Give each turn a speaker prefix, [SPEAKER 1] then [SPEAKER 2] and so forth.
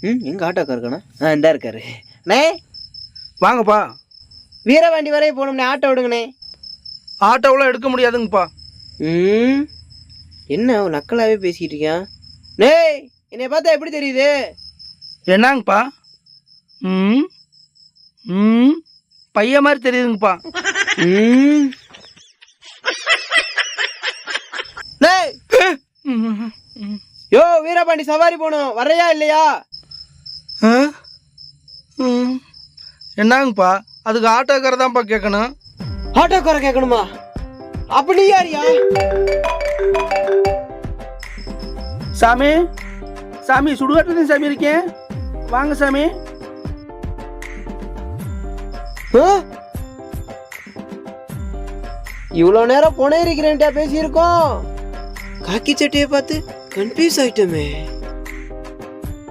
[SPEAKER 1] எங்க ஆட்டோக்கா இருக்கானா? இந்தா இருக்காரு. அண்ணே
[SPEAKER 2] வாங்கப்பா.
[SPEAKER 1] வீரபாண்டி வரைய போகணும்ண்ணே, ஆட்டோ விடுங்கண்ணே.
[SPEAKER 2] ஆட்டோவெலாம் எடுக்க முடியாதுங்கப்பா.
[SPEAKER 1] என்ன நக்கலாவே பேசிக்கிட்டு இருக்கியான்? டேய் என்னை பார்த்தா எப்படி தெரியுது?
[SPEAKER 2] என்னங்கப்பா? பையன் மாதிரி தெரியுதுங்கப்பா.
[SPEAKER 1] டேய் யோ வீரபாண்டி சவாரி போகணும், வரையா இல்லையா?
[SPEAKER 2] என்னங்கப்பா? அதுக்கு ஆட்டோக்கார தான்ப்பா கேட்கணும்.
[SPEAKER 1] ஆட்டோக்கார கேட்கணுமா? அப்ப நீ யாரியா?
[SPEAKER 2] சாமி சாமி சுடுகாட்டுல சாமி இருக்கேன், வாங்க சாமி.
[SPEAKER 1] இவ்வளோ நேரம் பொணே இருக்கிறேன்ட்டா பேசியிருக்கோம். காக்கி சட்டையை பார்த்து கன்ஃபியூஸ் ஆயிட்டோமே.